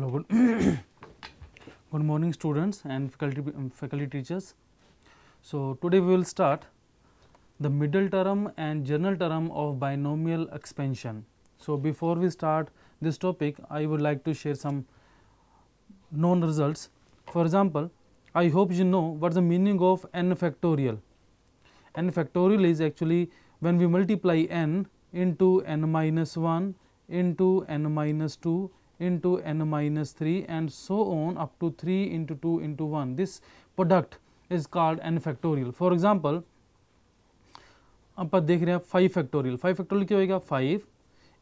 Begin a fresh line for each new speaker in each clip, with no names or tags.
Hello, good, good morning students and faculty teachers. So today we will start the middle term and general term of binomial expansion. So before we start this topic, I would like to share some known results. For example, I hope you know what the meaning of n factorial. N factorial is actually when we multiply n into n minus 1 into n minus 2 into n minus 3 and so on up to 3 into 2 into 1. This product is called n factorial. For example, ਆਪਾਂ ਦੇਖ ਰਹੇ ਹਾਂ 5 factorial. 5 factorial ਕੀ ਹੋਏਗਾ 5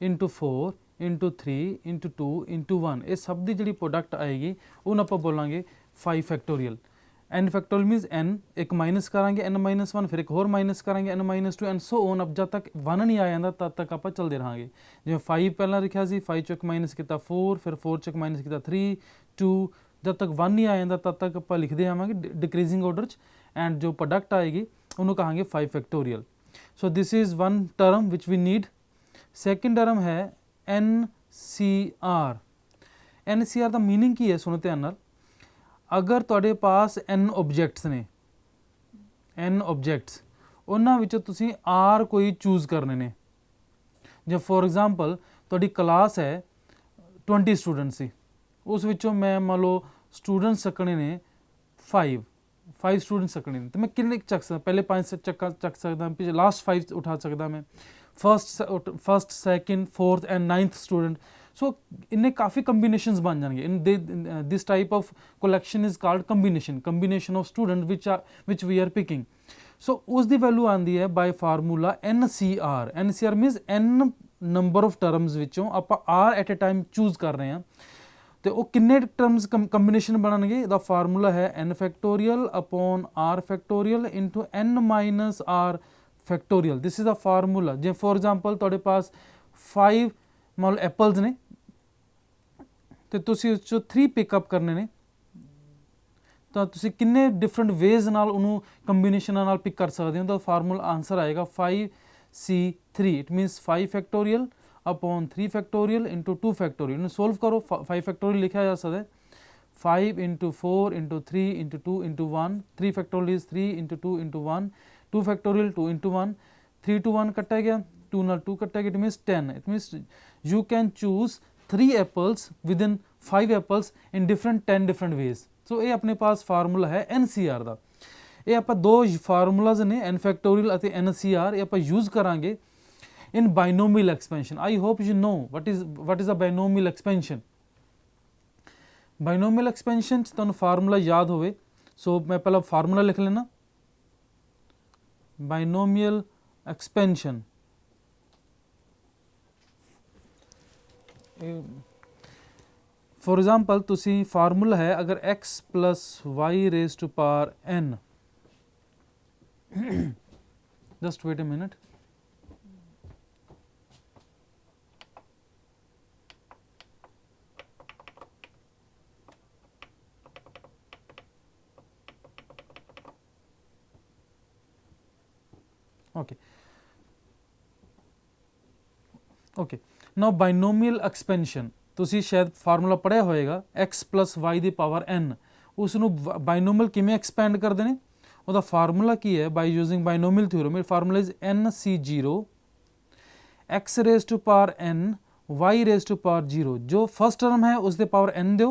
into 4 into 3 into 2 into 1. ਇਹ ਸਭ ਦੀ ਜਿਹੜੀ product ਆਏਗੀ ਉਹਨੂੰ ਆਪਾਂ ਬੋਲਾਂਗੇ 5 factorial. n factorial means n एक माइनस करांगे n माइनस 1 फिर एक होर माइनस करांगे n minus 2 and so on. अब जब तक 1 नहीं आ जाता तब तक आप चलते रहेंगे। जिवें 5 पहला लिखा सी 5 चो एक माइनस किया 4 फिर 4 चो एक माइनस किया 3 2 जब तक 1 नहीं आ जाता तब तक आप लिखते आवांगे डिक्रीजिंग ऑर्डर एंड जो प्रोडक्ट आएगी उन्होंने कहांगे 5 factorial. So this is one term which we need. Second term है NCR. NCR का मीनिंग की है सुनो ध्यान नाल। अगर तुहाडे पास n ऑब्जेक्ट्स ने n ऑब्जेक्ट्स उन्हां विचों तुसीं R कोई चूज़ करने ने। जो फॉर एग्जाम्पल तुहाडी क्लास है 20 स्टूडेंट सी उस विचों मैं मान लो स्टूडेंट्स चकने ने 5 स्टूडेंट्स चकने ने तो मैं किन्ने चक सकदा पहले 5 चक सकदा पिछले लास्ट 5 उठा सकदा मैं first second fourth and 9th student. So इन्हें काफ़ी कंबीनेशंस बन जाएंगे। In this type of collection is called combination of student which we are picking. So उसकी वैल्यू आती है by formula NCR. NCR means n number of terms विचों आप R at a time choose कर रहे हैं तो वो किन्ने टर्म्स कंबीनेशन बननगे। द फार्मूला है n factorial upon R factorial into n minus R factorial. This is the formula. J for example तुहाडे पास 5 मान लो एप्पल्स ने तो तुसीं उस चों 3 पिकअप करने ने तो तुसीं किन्ने डिफरेंट वेज नाल उन्होंने कंबीनेशन नाल पिक कर सकते हो। तो फार्मूला आंसर आएगा 5C3। It मीनस 5 factorial upon 3 factorial into 2 factorial. इन्हें सोल्व करो 5 फैक्टोरियल लिखा जा सकता है 5 into 4 into 3 into 2 into 1। 3 factorial is 3 into 2 into 1। 2 factorial 2 into 1। 3 to 1 कटा गया 2 नाल 2 कटा गया। It मीनस 10। It मीनस you can choose 3 apples within 5 apples in 10 different ways. So ये अपने पास फार्मूला है NCR का। ये आप दो फार्मूलाज ने n फैक्टोरियल और NCR ये आप यूज़ करांगे in binomial expansion. I hope you know what is a binomial expansion. Binomial expansion तुहानू फार्मूला याद होवे सो मैं पहला फार्मूला लिख लेना। binomial expansion फॉर एग्जाम्पल तुसी फार्मूला है अगर x plus y raise to power n just wait a minute. Okay now binomial expansion तुसी शायद फार्मूला पढ़िया होएगा x प्लस वाई दी पावर n उसनू बाइनोमियल किमें एक्सपेंड करते हैं। उसका फार्मूला की है by using binomial theorem. Formula is NC0 x raise to power n y raise to power 0। जो फर्स्ट टर्म है उसके पावर n दो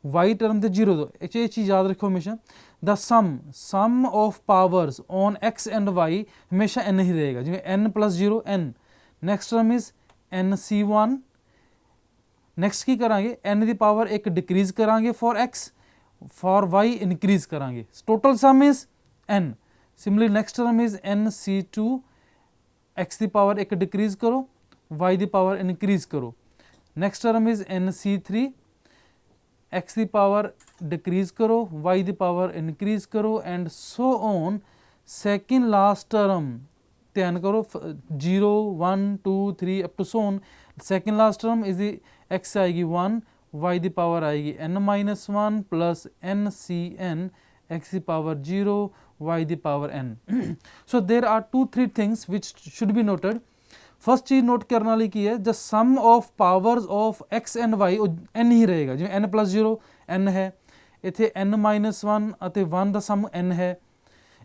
y टर्म दे 0 दो। ये चीज़ याद रखो हमेशा the sum of powers on x and y हमेशा n ही रहेगा। जिवें n plus 0 n। Next term is NC1। Next की करांगे n दी पावर एक डिक्रीज करांगे for x for y increase करांगे। Total sum is n। Similarly next term is NC2 x दी पावर एक डिक्रीज करो y दी पावर इनक्रीज करो। Next term is NC3 x दी पावर डिक्रीज करो y दी पावर इनक्रीज करो and so on. Second last term ध्यान करो 0 1 2 3 up to so on. Second last term is x आएगी 1 y दी पावर आएगी n minus 1 plus NCn x दी पावर 0 y दी power n. So there are 2-3 things which should be noted. First चीज़ note करने वाली की है, the sum of powers of x and y n ही रहेगा, जिवें n+0 n है, इत्थे n-1 ਅਤੇ 1 ਦਾ ਸਮ n है,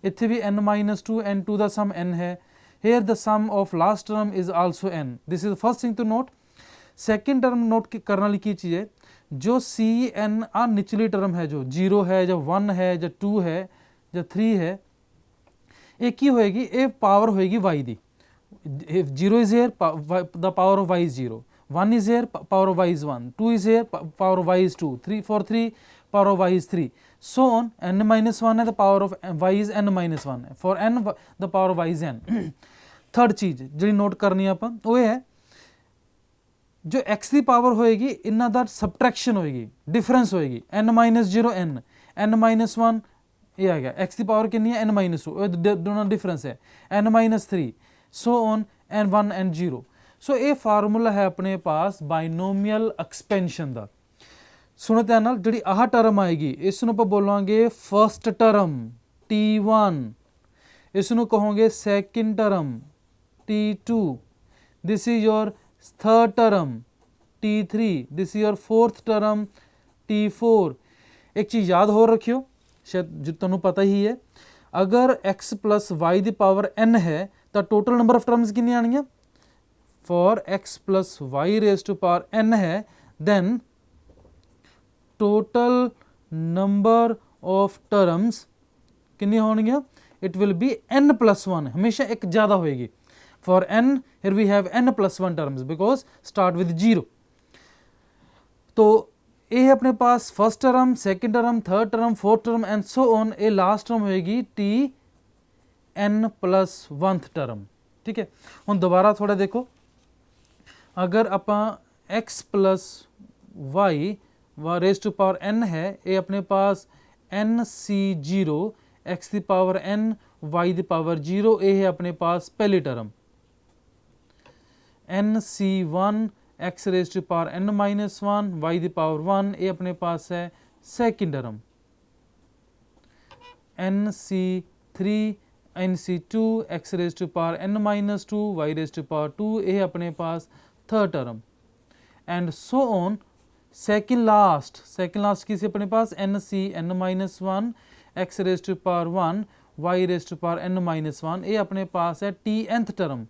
ਇੱਥੇ ਵੀ n-2 n2 ਦਾ ਸਮ n है, here the sum of last term is also n. this is the first thing to note. Second term note करने वाली की चीज़ है, जो सी एन आ निचली टर्म है, जो 0 है या 1 है या 2 है या 3 है, ये की होएगी, ये पावर होएगी y the. 0 is here, the power of y is 0, 1 is here, power of y is 1, 2 is here, power of y is 2, 3 for 3, power of y is 3, so on. n-1 है, the power of y is n-1 है, for n the power of y is n. Third चीज़ जी note करनी है ਆਪਾਂ ਉਹ ਹੈ, जो x की पावर होएगी इन्हों का सबट्रैक्शन होएगी, डिफरेंस होएगी, n-0 n, n-1 ये आ गया, x की पावर कितनी है n-2, दोनों डिफरेंस है, n-3, so on n1 n0. सो ये फार्मूला है अपने पास बाइनोमियल एक्सपेंशन का. सुनो ध्यान नाल, जिहड़ी आह टर्म आएगी इसनूं आपां बोलांगे फर्स्ट टर्म t1, इसनूं कहोगे second term t2, this is your third term t3, this is your fourth term t4. एक चीज़ याद हो रखियो, शायद जो तुहानू पता ही है, अगर x प्लस वाई दी पावर n है तो टोटल नंबर ऑफ टर्म्स कितनी आनी है, for x plus y raise to power n है, then total number of terms कितनी होंगी, इट विल बी n+1, हमेशा एक ज़्यादा होएगी. For n, here we have n+1 terms because start with 0. तो ये है अपने पास first term, second term, third term, fourth term and so on. ये लास्ट टर्म होएगी tn+1 टर्म. ठीक है, हम दोबारा थोड़ा देखो, अगर अपा x plus y raise to power n है, ये अपने पास nc0 x की पावर n y की पावर 0, ये है अपने पास पहली term, nc1 x raise to power n-1 y की पावर 1, ये अपने पास है second term, nc3 nc2 x raise to power n-2 y raise to power 2, ये अपने पास third term, and so on. Second last किसी अपने पास nc n-1 x raise to power 1 y raise to power n-1, ये अपने पास है tnth term.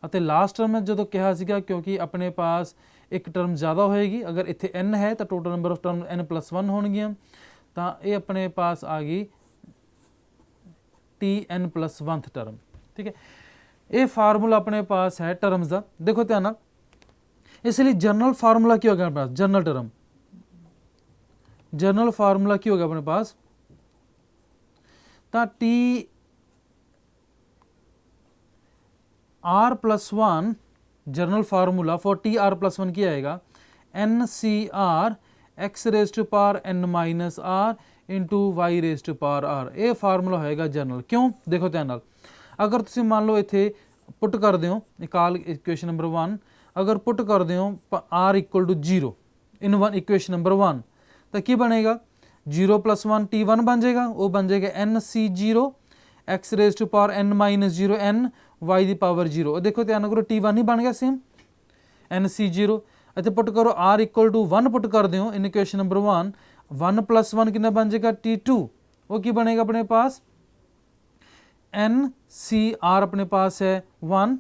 ਅਤੇ लास्ट टर्म में जो कहा सीगा, क्योंकि अपने पास एक टर्म ज़्यादा होएगी, अगर इत्थे n है तो total number of term n+1 होणगियां, तो ये अपने पास आ गई tn+1 टर्म. ठीक है, ये फार्मूला अपने पास है टर्म्स का. देखो ध्यान नाल, इसलिए जनरल फार्मूला की हो गया अपने पास, जनरल फार्मूला की हो गया अपने पास, तो t r+1 general formula for tr+1 की आएगा, ncr x raise to power n-r into y raise to power r. ये फार्मूला होएगा जनरल. क्यों, देखो ध्यान नाल, अगर तुसीं मान लो इत्थे पुट कर दो निकाल इक्वेशन नंबर 1, अगर पुट कर दो r = 0 इन इक्वेशन नंबर 1, तो की बनेगा, 0 + 1 t1 बन जाएगा, वो बन जाएगा nc0 x raise to power n-0 n y की पावर 0. देखो ध्यान करो, t1 ही बन गया सेम, nc0. इतने पुट करो r = 1 पुट कर दो इन इक्वेशन नंबर 1, 1 + 1 कितना बन जाएगा t2, वो की बनेगा अपने पास ncr अपने पास है 1,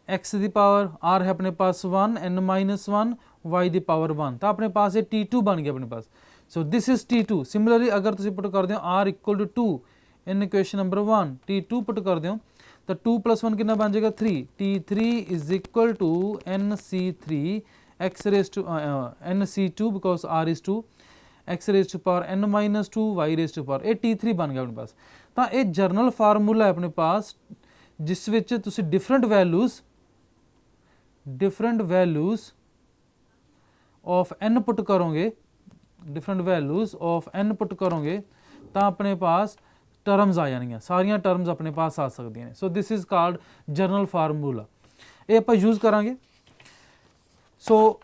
x की पावर r है अपने पास 1, n-1 y की पावर 1, तो अपने पास ये t2 बन गया अपने पास. So this is t2. Similarly अगर तुम पुट कर दो r = 2 in equation number 1, t2 put कर दो तो 2 + 1 कितना बन जाएगा 3, t3 = nc3 x raise to nc2 because r is 2 x raise to power n-2 y raise to power, ये t3 बन गया अपने पास. तो ये जर्नल फार्मूला है अपने पास, जिस विच तुसी different values of n put करोगे, तो अपने पास टर्म्स आ जाएंगे, सारिया टर्म्स अपने पास आ सकती हैं. सो this is called journal formula. ये आप यूज़ करांगे. सो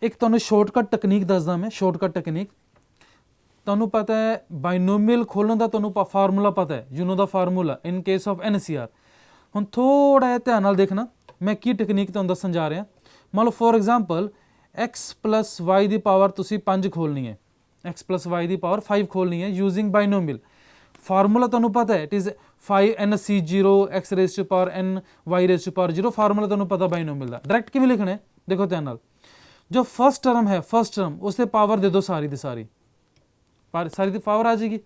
एक तुहानू शॉर्टकट तकनीक दसदा मैं, शॉर्टकट तकनीक. तुहानू पता है बाइनोमियल खोलने का तुहानू फार्मूला पता है, you know the formula in case of NCR. ਹੁਣ ਥੋੜਾ ਜਿਹਾ ਧਿਆਨ ਨਾਲ ਦੇਖਣਾ ਮੈਂ ਕੀ ਟੈਕਨੀਕ ਤੁਹਾਨੂੰ ਦੱਸਣ ਜਾ ਰਿਹਾ। ਮੰਨ ਲਓ ਫੋਰ ਐਗਜ਼ਾਮਪਲ x + y ਦੀ ਪਾਵਰ ਤੁਸੀਂ 5 ਖੋਲਣੀ ਹੈ, x + y ਦੀ ਪਾਵਰ 5 ਖੋਲਣੀ ਹੈ ਯੂਜ਼ਿੰਗ ਬਾਈਨੋਮੀਅਲ। ਫਾਰਮੂਲਾ ਤੁਹਾਨੂੰ ਪਤਾ ਹੈ, it is 5nc0 x⁻n y⁻0। Formula ਤੁਹਾਨੂੰ ਪਤਾ ਬਾਈਨੋਮੀਅਲ ਦਾ। ਡਾਇਰੈਕਟ ਕਿਵੇਂ ਲਿਖਣਾ ਹੈ ਦੇਖੋ ਧਿਆਨ ਨਾਲ। ਜੋ ਫਸਟ ਟਰਮ ਹੈ, ਫਸਟ ਟਰਮ ਉਸ ਤੇ ਪਾਵਰ ਦੇ ਦਿਓ ਸਾਰੀ ਦੀ ਸਾਰੀ, ਸਾਰੀ ਦੀ ਪਾਵਰ ਆ ਜਾਏਗੀ।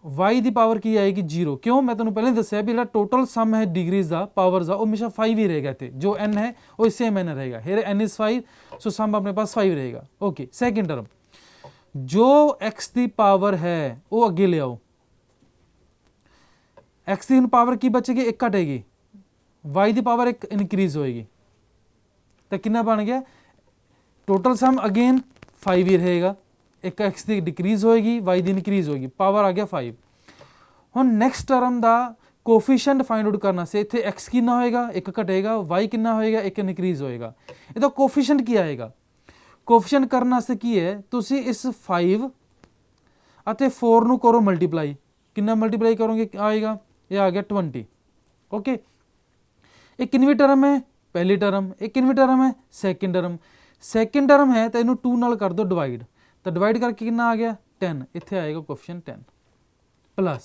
y ਦੀ ਪਾਵਰ ਕੀ ਆਏਗੀ 0। ਕਿਉਂ? ਮੈਂ ਤੁਹਾਨੂੰ ਪਹਿਲਾਂ ਹੀ ਦੱਸਿਆ ਵੀ ਜਿਹੜਾ ਟੋਟਲ ਸਮ ਹੈ ਡਿਗਰੀਜ਼ ਦਾ, ਪਾਵਰਸ ਦਾ, ਉਹ ਹਮੇਸ਼ਾ 5 ਹੀ ਰਹੇਗਾ। ਇੱਥੇ ਜੋ n ਹੈ ਉਹ ਸੇਮ n रहेगा। here n is 5, सो सम अपने पास 5 रहेगा। ओके, सेकेंड टर्म जो x ਦੀ ਪਾਵਰ ਹੈ ਉਹ ਅੱਗੇ ले आओ। x ਦੀ ਪਾਵਰ ਕੀ ਬਚੇਗੀ? 1 ਘਟੇਗੀ, y ਦੀ ਪਾਵਰ 1 ਇਨਕਰੀਜ਼ ਹੋਏਗੀ। ਤਾਂ ਕਿੰਨਾ ਬਣ ਗਿਆ? ਟੋਟਲ ਸਮ ਅਗੇਨ 5 ਹੀ ਰਹੇਗਾ। एक x ਦੀ डिक्रीज़ होएगी, y ਦੀ इनक्रीज़ होएगी, पावर आ गया 5। ਹੁਣ ਨੈਕਸਟ ਟਰਮ ਦਾ ਕੋਫੀਸ਼ੀਐਂਟ ਫਾइंड आउट करना से ਇੱਥੇ x ਕਿੰਨਾ ਹੋਏਗਾ? 1 ਘਟੇਗਾ, y ਕਿੰਨਾ ਹੋਏਗਾ? 1 ਇਨਕਰੀਜ਼ ਹੋਏਗਾ। ਇਹਦਾ ਕੋਫੀਸ਼ੀਐਂਟ ਕੀ ਆਏਗਾ? ਕੋਫੀਸ਼ੀਐਂਟ ਕਰਨ ਵਾਸਤੇ ਕੀ ਹੈ, ਤੁਸੀਂ ਇਸ 5 ਅਤੇ 4 ਨੂੰ ਕਰੋ ਮਲਟੀਪਲਾਈ। ਕਿੰਨਾ ਮਲਟੀਪਲਾਈ ਕਰੋਗੇ? ਆਏਗਾ, ਇਹ ਆ ਗਿਆ 20। ਓਕੇ, ਇਹ ਕਿੰਨਵੀਂ ਟਰਮ ਹੈ? ਪਹਿਲੀ ਟਰਮ। ਇਹ ਕਿੰਨਵੀਂ ਟਰਮ ਹੈ? Second term. ਸੈਕਿੰਡ ਟਰਮ ਹੈ ਤਾਂ ਇਹਨੂੰ 2 ਨਾਲ ਕਰ ਦਿਓ ਡਿਵਾਈਡ, ਤਾਂ ਡਿਵਾਈਡ ਕਰਕੇ ਕਿੰਨਾ ਆ ਗਿਆ? 10। ਇੱਥੇ ਆਏਗਾ ਕੋਫੀਸ਼ੀਐਂਟ 10 प्लस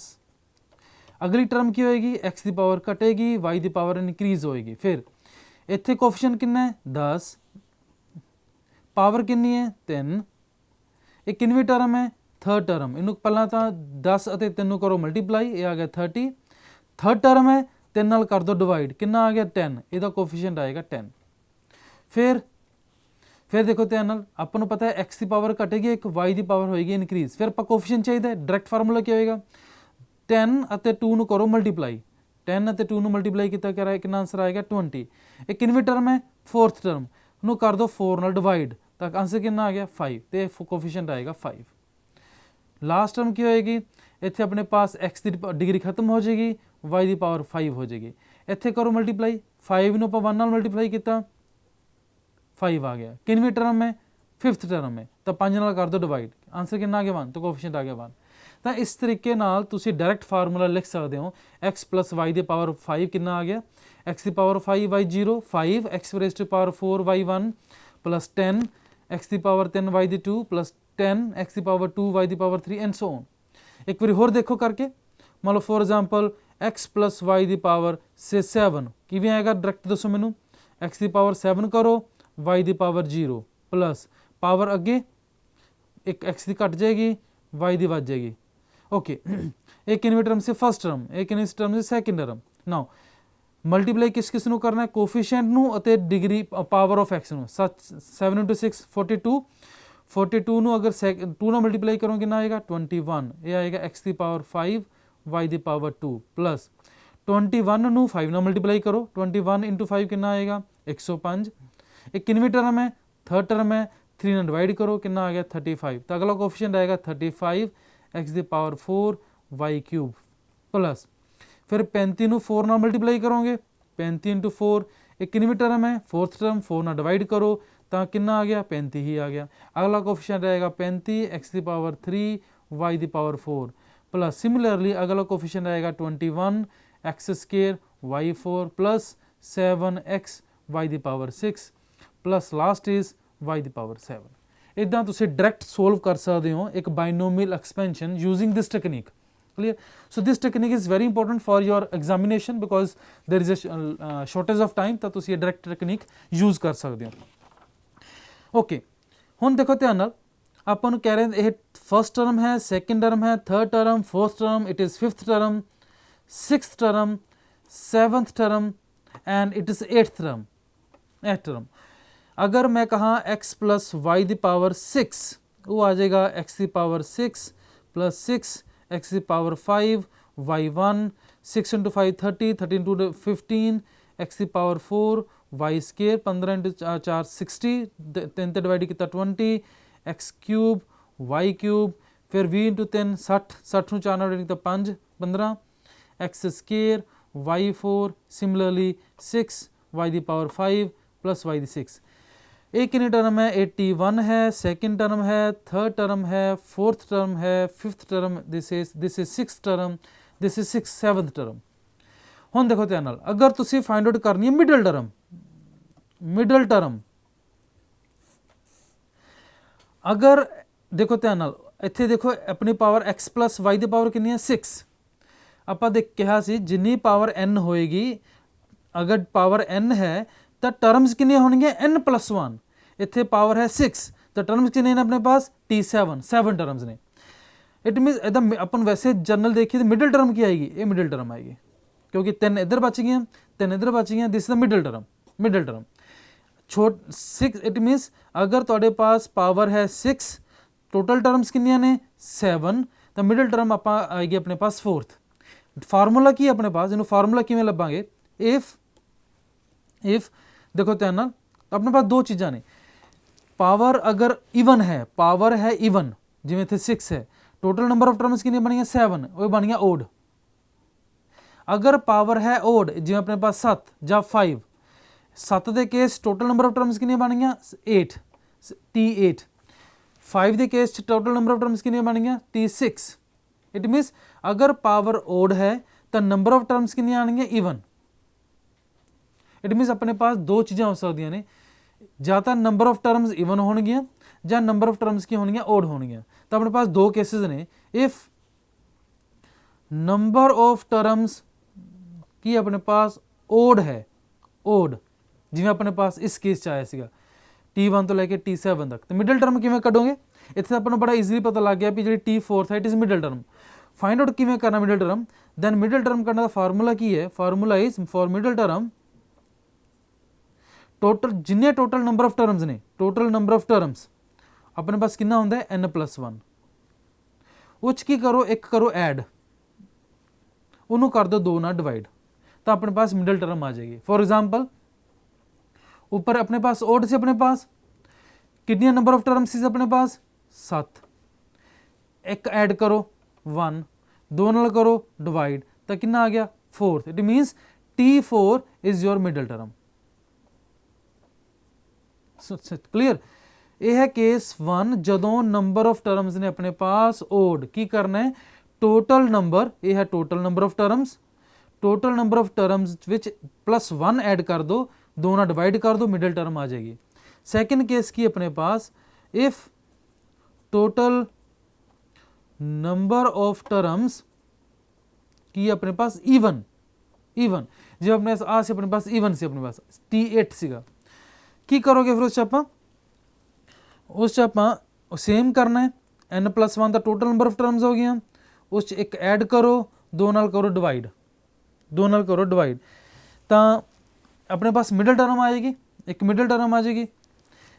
अगली टर्म की होएगी? x की पावर घटेगी, y की पावर इनक्रीज होएगी। फिर इत्थे कोफिशिएंट कितना है? 10, पावर कितनी है? 3। ये कितनी टर्म है? Third term. इनू पहला तो 10 और 3 करो मल्टीप्लाई, ये आ गया 30। थर्ड टर्म है, 3 नाल कर दो डिवाइड, कितना आ गया? 10। इसका कोफिशिएंट आएगा 10। फिर देखो ध्यान नाल, आपां नूं पता है x की पावर घटेगी, एक y की पावर होएगी इनक्रीज। फिर आपां कोफिशिएंट चाहिए, डायरैक्ट फार्मूला क्या होएगा? 10 और 2 नूं करो मल्टीप्लाई, 10 और 2 नूं मल्टीप्लाई किया क्या कितना आंसर आएगा? 20। एक कितनी टर्म है? Fourth term. नूं कर दो 4 नाल डिवाइड, तो आंसर कितना आ गया? 5। तो कोफिशिएंट आएगा 5। लास्ट टर्म की होएगी? इत्थे अपने पास x की डिग्री खत्म हो जाएगी, y की पावर 5 हो जाएगी। इत्थे करो मल्टीप्लाई, 5 नूं आपां 1 नाल मल्टीप्लाई किया, 5 आ गया। कितनी टर्म है? फिफ्थ टर्म है, तो 5 नाल कर दो डिवाइड, आंसर कितना आ गया? 1। तो कोफिशिएंट आ गया 1। तो इस तरीके नाल तुसी डायरैक्ट फार्मूला लिख सकते हो। x + y की पावर 5 कितना आ गया? x की power 5 y 0, 5 x power 4 y 1 plus 10 x की पावर 3 y 2 प्लस 10 x की पावर 2 y की पावर 3 एंड सो ऑन। एक बार होर देखो करके, मान लो फॉर एग्जाम्पल x + y की पावर से 7 किवें आएगा? डायरैक्ट दसो मैनू। x की पावर 7 करो, y की पावर 0 प्लस पावर अगे एक x की घट जाएगी, y की बढ़ जाएगी। ओके, एक कितनी टर्म से? First term. एक कितनी टर्म से? Second term. नाउ मल्टीप्लाई किस किस नूं करना है? कोफिशिएंट नूं अते डिग्री पावर ऑफ x नूं। 7 × 6 42, 42 नूं अगर 2 नाल मल्टीप्लाई करो कितना आएगा? 21। ये आएगा x की पावर 5 y की पावर 2 प्लस 21 नूं 5 नाल मल्टीप्लाई करो, 21 × 5 कितना आएगा? 105। एक कितनी टर्म है? थर्ड टर्म है, 3 ने डिवाइड करो, कितना आ गया? 35। तो अगला कोफिशिएंट आएगा 35 x की पावर 4 y³ प्लस फिर 35 नूं 4 नाल मल्टीप्लाई करोगे, 35 × 4। एक कितनी टर्म है? फोर्थ टर्म, 4 नाल डिवाइड करो, तो कितना आ गया? 35 ही आ गया। अगला कोफिशिएंट आएगा 35 x की पावर 3 y की पावर 4 प्लस सिमिलरली अगला कोफिशिएंट आएगा 21 x² y4 plus 7x y की power 6 plus last is y की पावर 7। इदा तुसीं डायरैक्ट सोल्व कर सकते हो एक binomial expansion using this technique. Clear? So this technique is very important for your examination because there is a shortage of time, तो तुसीं डायरैक्ट टेक्निक यूज कर सकते हो। ओके, हुण देखो ध्यान नाल, आपां नूं कह रहे हैं ये फर्स्ट टर्म है, सेकेंड टर्म है, third term, fourth term, it is fifth term, sixth term, seventh term and it is eighth term. Eighth term अगर मैं कहा x + y की पावर 6, वो आ जाएगा x की पावर 6 प्लस 6 x की पावर 5 y1, 6 × 5 30, 13 × 15 x की पावर 4 y², 15 × 4 60, 3 ਤੇ डिवाइड किया 20 x³ y³, फिर 20 × 3 60, 60 ਨੂੰ 4 ਨਾਲ डिवाइड किया 5 15 x² y4, सिमिलरली 6 y की पावर 5 प्लस y की 6। एक कितनी टर्म है? 81 है, सेकेंड टर्म है, थर्ड टर्म है, फोर्थ टर्म है, fifth term, this is six term, this is seventh term. ਹੁਣ देखो ध्यान नाल, अगर तुसी फाइंड आउट करनी है मिडल टर्म, अगर देखो ध्यान नाल इत्थे देखो अपनी पावर x प्लस y दी पावर कितनी है 6, आपां देख कहा सी जिन्नी पावर n होएगी, अगर पावर n है तो टर्म्स कितनी होणगियां n प्लस 1, इत्थे पावर है 6 तो टर्म्स कितने ने अपने पास t7 7 टर्म्स ने। इट मीनस एकदम अपन वैसे जनरल देखिए तो मिडल टर्म की आएगी, ये मिडल टर्म आएगी क्योंकि 3 इधर बच गई, 3 इधर बच गई, this is the middle term. छोट 6, इट मीनस अगर तुहाडे पास पावर है 6, टोटल टर्म्स कितनियां ने 7, तो मिडल टर्म आप आएगी अपने पास 4th। फार्मूला की अपने पास, इन्हों फार्मूला किवें लभांगे, इफ देखो ध्यान नाल अपने पास दो चीज़ां ने, पावर अगर इवन है, पावर है इवन जिवें इत्थे 6 है, टोटल नंबर ऑफ टर्म्स कितनी बनियां 7, वो बनियां ओड। अगर पावर है ओड जिवें अपने पास 7 या 5, 7 के case total number of terms कितनी बनियां 8 t8, 5 के case total number of terms कितनी बनियां t6। इट मीनस अगर पावर ओड है तो नंबर ऑफ टर्म्स कितनी आनियां इवन। इट मीनस अपने पास दो चीज़ां हो सकदियां ने, ਜਾਂ ਤਾਂ नंबर ऑफ टर्म्स इवन होणगियां ਜਾਂ नंबर ऑफ टर्म्स की होणगियां ओड होणगियां। तो अपने पास दो केसेस ने, इफ नंबर ऑफ टर्म्स की अपने पास ओड है, ओड जिवें अपने पास इस केस च आया सीगा t1 तो लैके t7 तक, तो मिडल टर्म किवें कढोगे, इत्थे अपने बड़ा ईजीली पता लग गया भी जी t4 है it is middle term. Find out किवें करना middle term, then middle term करने का फार्मूला की है, formula is for middle term total जिन्ने टोटल नंबर ऑफ टर्म्स ने, टोटल नंबर ऑफ टर्म्स अपने पास कितना होंदा है n+1, उच की करो एक करो ऐड, उन्होंने कर दो 2 ना डिवाइड, तो अपने पास मिडल टर्म आ जाएगी। फॉर एग्जाम्पल ऊपर अपने पास ओड से अपने पास कितनी नंबर ऑफ टर्म्स से अपने पास 7, एक ऐड करो 1, 2 नाल करो डिवाइड तो कितना आ गया 4th। It means t4 is your middle term. Clear, यह है केस 1 जदों नंबर ऑफ टर्म्स ने अपने पास ओड की करना है टोटल नंबर, यह है total number of terms, total number of terms which +1 add कर दो, 2 ना डिवाइड कर दो, मिडल टर्म आ जाएगी। सेकंड केस की अपने पास, if total number of terms की अपने पास इवन जो अपने आ से अपने पास इवन से अपने पास t8 सीगा, की करोगे फिर उस आप सेम करना है, n+1 का टोटल नंबर ऑफ टर्म्स हो गया, उस एक ऐड करो, 2 नाल करो डिवाइड, 2 नाल करो डिवाइड, तो अपने पास मिडल टर्म आएगी, एक मिडल टर्म आ जाएगी।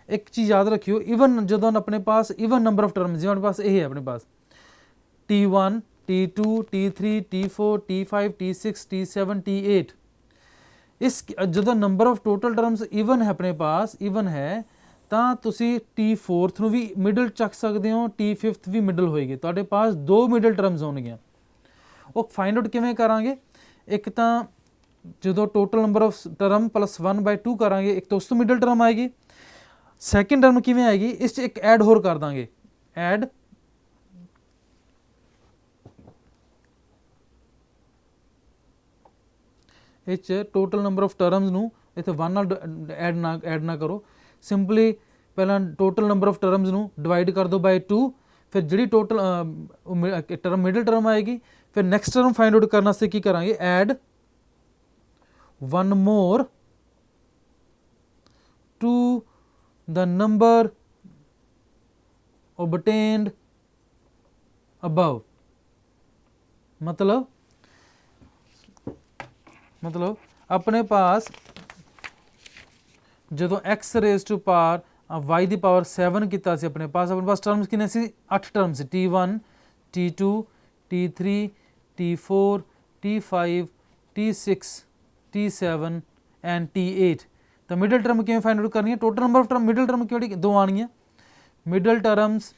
एक चीज़ याद रखियो, इवन जदों अपने पास इवन नंबर ऑफ टर्म्स जो अपने पास यही है, अपने पास t1 t2 t3 t4 t5 t6 t7 t8, इस जो number of total terms even है अपने पास इवन है, तो तुसी t4th भी मिडल चक सकते हो, t5th भी मिडल होएगी, तो पास 2 मिडल टर्म्स होणगियां। वो फाइंड आउट किवें करांगे, एक तो जो टोटल नंबर ऑफ टर्म +1/2 करांगे, एक तो उस तो मिडल टर्म आएगी। सैकेंड टर्म किवें आएगी, इस एक ऐड होर कर Dange, add total number of terms नूं इत्थे 1 नाल ऐड ना करो, सिंपली पहला टोटल नंबर ऑफ टर्म्स नूं डिवाइड कर दो बाय 2, फिर जी टोटल टर्म मिडल टर्म आएगी, फिर नैक्सट टर्म फाइंड आउट करने से की करांगे, add 1 more to the number obtained above। मतलब अपने पास जो x raise to power y की पावर 7 किया अपने पास टर्म्स कितने सी 8 terms, t1 t2 t3 t4 t5 t6 t7 and t8। तो मिडल टर्म किवें फाइंड आउट करनी है, total number of term middle term कि 2 आनियां, मिडल टर्म्स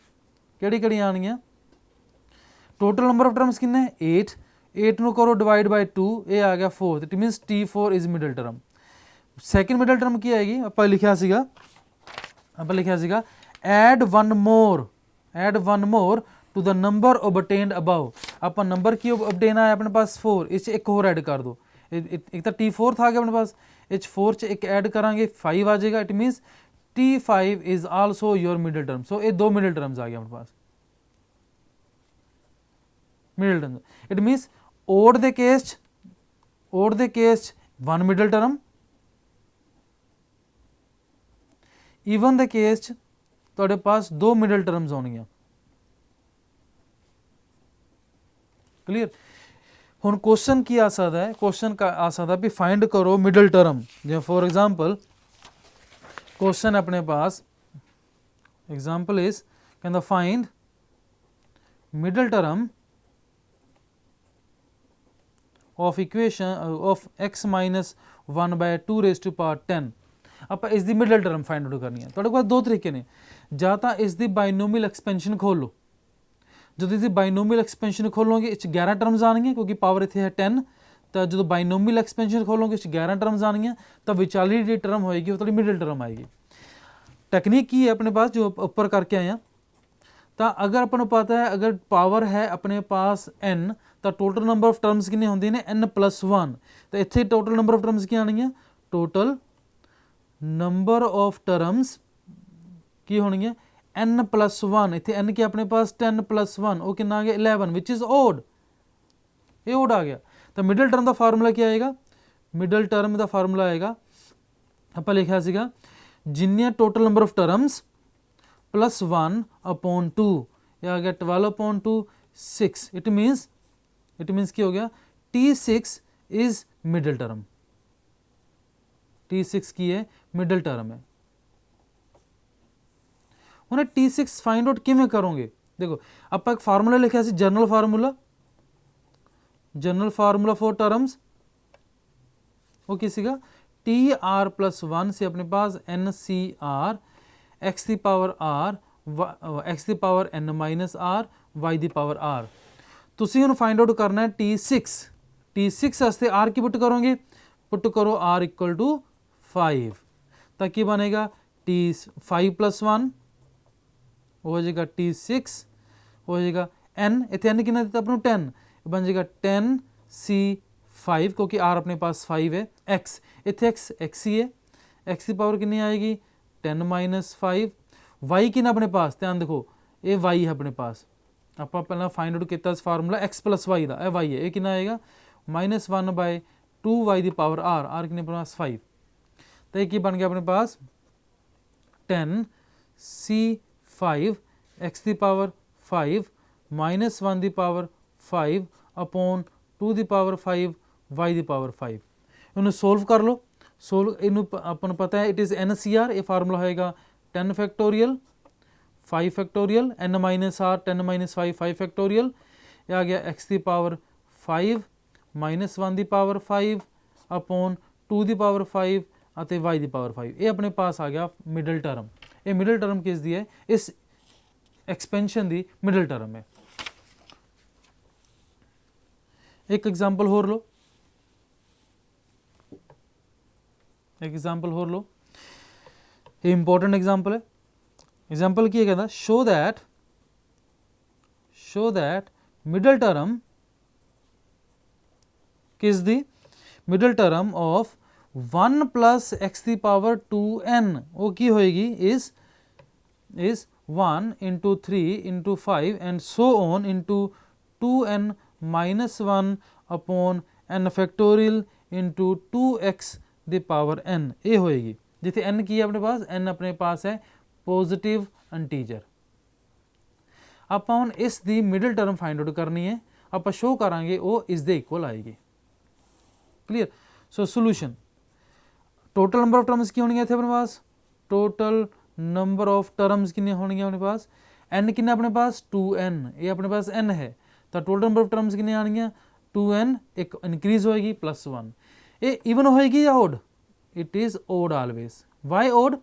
कि आनियां, टोटल नंबर ऑफ टर्म्स किन्ने 8 नूं करो डिवाइड बाय 2, ये आ गया 4th। It means t4 is middle term. Second middle term की आएगी, आप लिखा सीगा add 1 more to the number obtained above. आप नंबर की ऑबटेन आया अपने पास 4, इस एक होर ऐड कर दो, एक तो T4 आ गया अपने पास, इस 4 च एक ऐड करांगे 5 आ जाएगा, it means T5 is also your middle term. So ये 2 मिडल टर्म्स आ गया अपने पास, middle term. It means odd दे केस वन मिडल टर्म, ईवन दे केस तुहाडे पास 2 मिडल टर्म्स होणगियां। क्लीयर। हुण क्वेश्चन की आ सकता है, क्वेश्चन का आ सकता भी फाइंड करो मिडल टर्म। जिवें फॉर एग्जाम्पल क्वेश्चन अपने पास एग्जाम्पल इज कहंदा find middle term of equation of x minus 1/2 raise to power 10। ਆਪਾਂ ਇਸ ਦੀ ਮਿਡਲ ਟਰਮ ਫਾਈਂਡ ਆਊਟ ਕਰਨੀ ਹੈ। ਤੁਹਾਡੇ ਕੋਲ ਦੋ ਤਰੀਕੇ ਨੇ, ਜਾਂ ਤਾਂ ਇਸ ਦੀ ਬਾਈਨੋਮੀਅਲ ਐਕਸਪੈਂਸ਼ਨ ਖੋਲ ਲਓ। ਜਦੋਂ ਇਸ ਦੀ ਬਾਈਨੋਮੀਅਲ ਐਕਸਪੈਂਸ਼ਨ ਖੋਲੋਗੇ ਇਹ 'ਚ 11 ਟਰਮਸ ਆਉਣਗੀਆਂ, ਕਿਉਂਕਿ ਪਾਵਰ ਇੱਥੇ ਹੈ 10। ਤਾਂ ਜਦੋਂ ਬਾਈਨੋਮੀਅਲ ਐਕਸਪੈਂਸ਼ਨ ਖੋਲੋਗੇ ਇਸ 'ਚ 11 ਟਰਮਸ ਆਉਣਗੀਆਂ, ਤਾਂ ਵਿਚਾਲੀ ਜਿਹੜੀ ਟਰਮ ਹੋਏਗੀ ਉਹ ਤੁਹਾਡੀ ਮਿਡਲ ਟਰਮ ਆਏਗੀ। ਟੈਕਨੀਕ ਕੀ ਹੈ ਆਪਣੇ ਪਾਸ ਜੋ ਉੱਪਰ ਕਰਕੇ ਆਏ ਹਾਂ, ਤਾਂ ਅਗਰ ਆਪਾਂ ਨੂੰ ਪਤਾ ਹੈ ਅਗਰ ਪਾਵਰ ਹੈ ਆਪਣੇ ਪਾਸ n, ਤਾਂ ਟੋਟਲ ਨੰਬਰ ਆਫ ਟਰਮਸ ਕਿੰਨੇ ਹੁੰਦੇ ਨੇ n+1। ਤਾਂ ਇੱਥੇ ਟੋਟਲ ਨੰਬਰ ਆਫ ਟਰਮਸ ਕੀ ਆਉਣਗੀਆਂ, ਟੋਟਲ नंबर ऑफ टर्म्स की होनी है n+1। इतने n के अपने पास 10+1 वो कितना आ गया 11, विच इज़ ओड, ये ओड आ गया। तो मिडल टर्म का फार्मूला क्या आएगा, मिडल टर्म का फार्मूला आएगा आप लिखा सीगा जिन्नियां टोटल नंबर ऑफ टर्म्स +1/2, ये आ गया 12/2 6। इट मीन्स की हो गया T6 is middle term, T6 की है मिडल टर्म है। उन्हें T6 फाइंड आउट किमें करोगे, देखो आप एक फार्मूला लिखा सी जनरल फार्मूला फॉर टर्म्स, वो की सीगा TR+1 से अपने पास NCR x दी पावर r x दी power n minus r y दी पावर r। तुसी उन्हें फाइंड आउट करना है T6 वास्ते r की पुट करोगे, पुट करो r = 5, तो की बनेगा T5+1 हो जाएगा T6 हो जाएगा n, इतने n कितना देता अपने 10, बन जाएगा 10C5, क्योंकि r अपने पास 5 है। x इतने x ही है, x की पावर कितनी आएगी 10 - 5। y कितना अपने पास, ध्यान देखो ये y है अपने पास, आप पहला फाइंड आउट किया फार्मूला x + y का, यह y है, ये कितना आएगा -1/2 y दी पावर r कितने अपने पास 5। तो ये बन गया अपने पास 10C5 x दी power 5 -1 the power 5/2 the power 5 y दी पावर 5। इन्हें सोल्व कर लो, इनू अपन पता है इट इज़ NCR, ये फार्मूला होएगा 10 factorial 5 factorial n - r 10 - 5 5 factorial, ये आ गया x दी power 5 -1 the power 5/2 the power 5 ਅਤੇ y ਦੀ ਪਾਵਰ 5। ਇਹ ਆਪਣੇ ਪਾਸ ਆ ਗਿਆ ਮਿਡਲ ਟਰਮ। ਇਹ ਮਿਡਲ ਟਰਮ ਕਿਸ ਦੀ ਹੈ, ਇਸ ਐਕਸਪੈਂਸ਼ਨ ਦੀ ਮਿਡਲ ਟਰਮ ਹੈ। ਇੱਕ ਐਗਜ਼ਾਮਪਲ ਹੋਰ ਲਓ, ਇਹ ਇੰਪੋਰਟੈਂਟ ਐਗਜ਼ਾਮਪਲ ਹੈ। ਐਗਜ਼ਾਮਪਲ ਕੀ ਹੈ, ਕਹਿੰਦਾ ਸ਼ੋ ਦੈਟ ਮਿਡਲ ਟਰਮ ਕਿਸ ਦੀ, मिडल टर्म ऑफ 1 + x दी पावर 2n वो की होएगी is 1 × 3 × 5 and so on into 2n - 1/n factorial into 2x the power n, ये होएगी। जिथे n की है अपने पास, n अपने पास है पॉजिटिव इंटीजर। आप हुण इस the middle term find out करनी है, आप शो करांगे वो इस दे इक्वल आएगी। Clear. So solution, total number of terms की होनी है अपने पास, टोटल नंबर ऑफ टर्म्स कितनी होनी है अपने पास, n कितना अपने पास 2n, ये अपने पास n है, तो टोटल नंबर ऑफ टर्म्स कितनी आनी है 2n, एक इंक्रीज होएगी +1। ये इवन होएगी या odd, it is odd always. Why odd,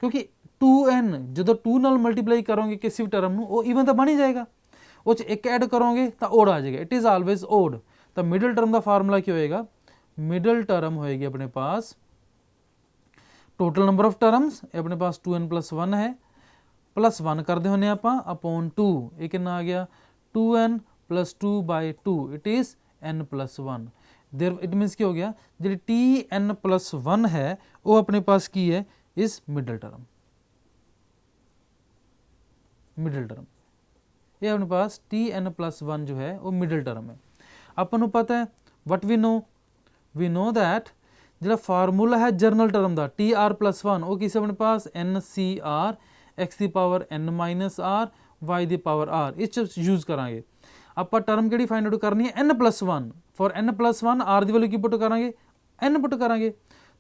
क्योंकि 2n जो 2 नाल मल्टीप्लाई करोगे किसी भी टर्म वो इवन तो बन ही जाएगा, वो एक ऐड करोगे तो ओड आ जाएगा, इट इज़ ऑलवेज ओड। तो मिडल टर्म का फार्मूला क्या होएगा, मिडल टर्म होएगी अपने पास टोटल नंबर ऑफ टर्म्स, ये अपने पास 2n + 1 है, +1 करते होने आप /2, ये कितना आ गया 2n + 2/2, it is n + 1। There it means की हो गया जी Tn+1 है वो अपने पास की है इस मिडल टर्म, मिडल टर्म ये अपने पास Tn+1 जो है वो मिडल टर्म है। अपन ਨੂੰ पता है वट वी नो दैट ਜਿਹੜਾ फार्मूला है जरनल टर्म का Tr+1 वो किस अपने पास NCR x ਦੀ ਪਾਵਰ n-r y ਦੀ ਪਾਵਰ r इस यूज़ करांगे। ਆਪਾਂ टर्म ਕਿਹੜੀ फाइंड आउट करनी है n+1 फॉर n+1 r ਦੀ वैल्यू की पुट करांगे n पुट करांगे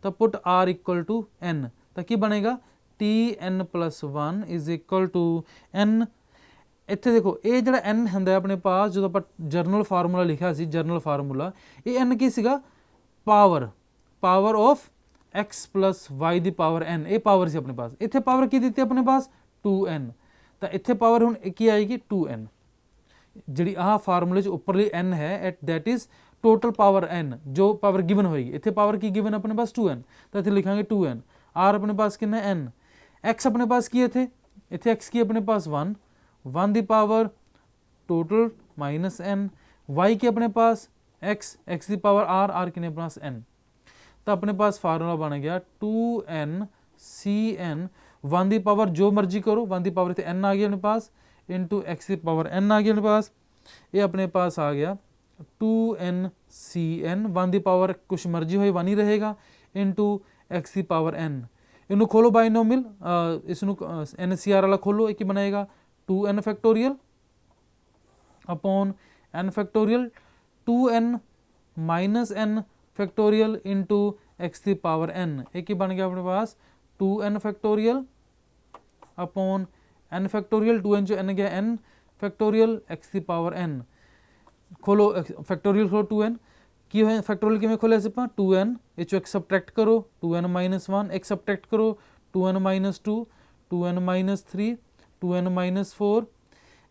तो put r equal to n तो की बनेगा Tn+1 is equal to n। ਇੱਥੇ ਦੇਖੋ ਇਹ ਜਿਹੜਾ n ਹੁੰਦਾ ਆਪਣੇ ਪਾਸ ਜਦੋਂ ਆਪਾਂ ਜਰਨਲ ਫਾਰਮੂਲਾ ਲਿਖਿਆ ਸੀ ਜਰਨਲ ਫਾਰਮੂਲਾ ਇਹ n ਕੀ ਸੀਗਾ ਪਾਵਰ ਆਫ x + y ਦੀ ਪਾਵਰ n ਇਹ ਪਾਵਰ ਸੀ ਆਪਣੇ ਪਾਸ। ਇੱਥੇ ਪਾਵਰ ਕੀ ਦਿੱਤੀ ਆਪਣੇ ਪਾਸ 2n ਤਾਂ ਇੱਥੇ ਪਾਵਰ ਹੁਣ ਕੀ ਆਏਗੀ 2n ਜਿਹੜੀ ਆਹ ਫਾਰਮੂਲੇ 'ਚ ਉੱਪਰਲੀ n ਹੈ at that is total power n ਜੋ ਪਾਵਰ ਗਿਵਨ ਹੋਏਗੀ। ਇੱਥੇ ਪਾਵਰ ਕੀ ਗਿਵਨ ਆਪਣੇ ਪਾਸ 2n ਤਾਂ ਇੱਥੇ ਲਿਖਾਂਗੇ 2n r ਆਪਣੇ ਪਾਸ ਕਿੰਨਾ n x ਆਪਣੇ ਪਾਸ ਕੀ ਹੈ ਇੱਥੇ x ਕੀ ਆਪਣੇ ਪਾਸ 1 ਦੀ power total minus n y के अपने पास x की पावर r के अपने पास n तो अपने पास फार्मूला बन गया 2n cn 1 की पावर जो मर्जी करो 1 की पावर इतने n आ गया अपने पास इंटू x की पावर n आ गया अपने पास ये अपने पास आ गया 2n cn 1 की पावर कुछ मर्जी हो 1 ही रहेगा इंटू x की पावर n इनू खोलो बाइनोमियल इसनू NCR वाला खोलो एक बनाएगा 2n factorial upon n factorial 2n minus n factorial into x की पावर n एक ही बन गया अपने पास 2n factorial upon n factorial 2n जो n गया n फैक्टोरियल x की पावर n खोलो फैक्टोरियल खोलो 2n की है फैक्टोरियल किमें खोले से 2n ये एक सबट्रैक्ट करो 2n माइनस 1 एक सबट्रैक्ट करो 2n minus 2 2n minus 3 2n minus 4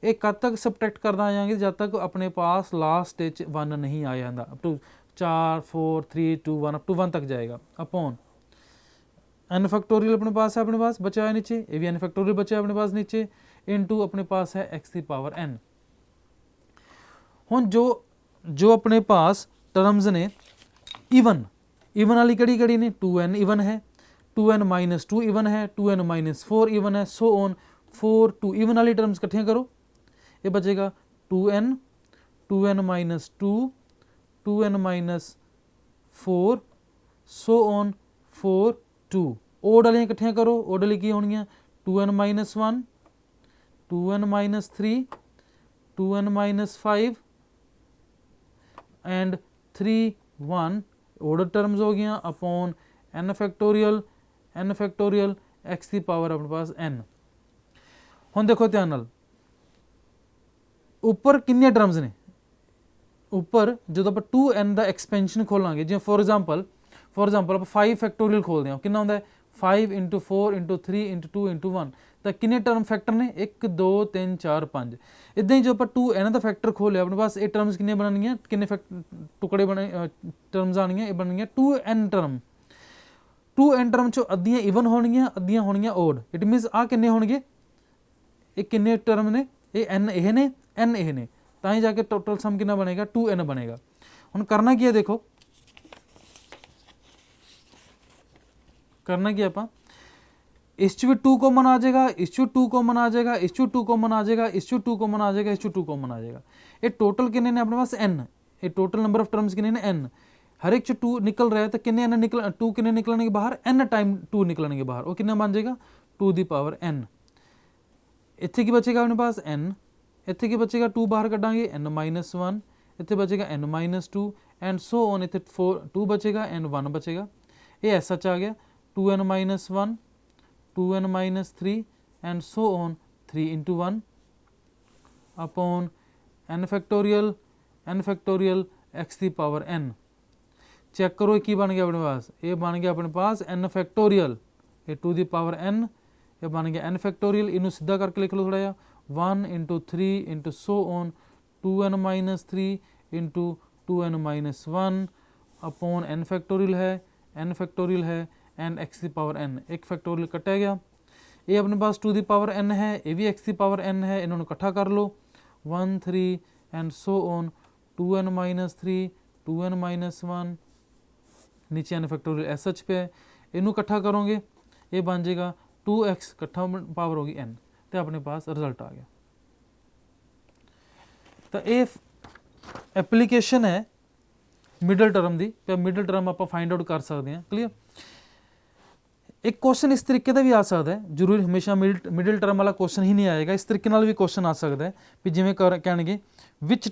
एक कद तक सबट्रैक्ट करना जाएंगे जब तक अपने पास लास्ट स्टेज 1 नहीं आ जाता अप टू 4 4 3 2 1 अप टू 1 तक जाएगा अपॉन n फैक्टोरियल अपने पास है अपने पास बचा है नीचे ये भी n फैक्टोरियल बचा है अपने पास नीचे इनटू अपने पास है x की पावर n। हुण जो अपने पास टर्म्स ने इवन वाली कड़ी कड़ी ने 2n इवन है 2n माइनस 2 इवन है 2n माइनस 4 इवन है सो ऑन 4 2 इवन वाली टर्म्स इकट्ठियाँ करो ये बचेगा 2n minus 2 2n minus 4 so on 4 2 odd वाली इकट्ठियाँ करो ओड वाली की होनी 2n minus 1 2n minus 3 2n minus 5 and 3 1 odd terms हो गया अपॉन n फैक्टोरियल x की पावर अपने पास n। हुण देखो ध्यान नाल उपर कितने टर्म्स ने उपर जो आप 2n का एक्सपेंशन खोलांगे जिवें फॉर एग्जाम्पल आप 5 फैक्टोरियल खोलते हैं कितना होंदा है 5 इंटू 4 इंटू 3 इंटू 2 इंटू 1 तो कितने टर्म फैक्टर ने 1 2 3 4 5 इदां ही जो आप 2n का फैक्टर खोलिया अपने पास ये टर्म्स कितने बननियां कितने टुकड़े बने टर्म्स आनियां ये बननियां 2n टर्म चो अद्धियां इवन होणगियां अद्धियां होणगियां ओड इट मीनस आ किन्ने होणगे ये किन्ने टर्म ने ये n ये ने n ये ने तां ही जाके टोटल सम कितना बनेगा 2n बनेगा। हुण करना की है देखो करना की आपां इस भी 2 कॉमन आ जाएगा इस 2 कॉमन आ जाएगा इस 2 कॉमन आ जाएगा इस 2 कॉमन आ जाएगा इस 2 कॉमन आ जाएगा ये टोटल किन्ने ने अपने पास n ये टोटल नंबर ऑफ टर्म्स किन्ने ने n हर एक 2 निकल रहा है तो किन्ने n निकल 2 किन्ने निकलने के बाहर n टाइम 2 निकलने के बाहर वो कितना बन जाएगा 2 की पावर n। इत्थे की बचेगा अपने पास n इत्थे की बचेगा 2 बाहर कटांगे n माइनस 1 इत्थे बचेगा n minus 2 and so on इत्थे 2 बचेगा n 1 बचेगा ये ऐसा आ गया 2n minus 1 2n minus 3 and so on 3 into 1 upon n factorial x की पावर n। चेक करो की बन गया अपने पास ये बन गया अपने पास n फैक्टोरियल ये 2 की पावर n ये बन गया n फैक्टोरियल इनू सीधा करके लिख लो थोड़ा जा 1 into 3 into so on 2n minus 3 into 2n minus 1 upon n factorial है एंड x की पावर n एक फैक्टोरियल कटा गया ये अपने पास 2 की पावर n है ये भी x की पावर n है इन्होंने इकट्ठा कर लो 1 3 and so on 2n minus 3 2n minus 1 नीचे n फैक्टोरियल एस एच पे है, इनू इकट्ठा करोगे ये बन जाएगा 2x इकट्ठा पावर होगी n, तो अपने पास रिजल्ट आ गया। तो ये एप्लीकेशन है मिडल टर्म की, तो मिडल टर्म आप फाइंड आउट कर सकते हैं। क्लीयर। एक क्वेश्चन इस तरीके का भी आ सकता है, जरूरी हमेशा मिडल टर्म वाला क्वेश्चन ही नहीं आएगा, इस तरीके नाल भी क्वेश्चन आ सकता है भी जिमें कहेंगे विच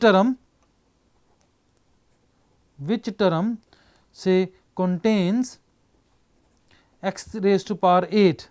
टर्म से contains x raised to power 8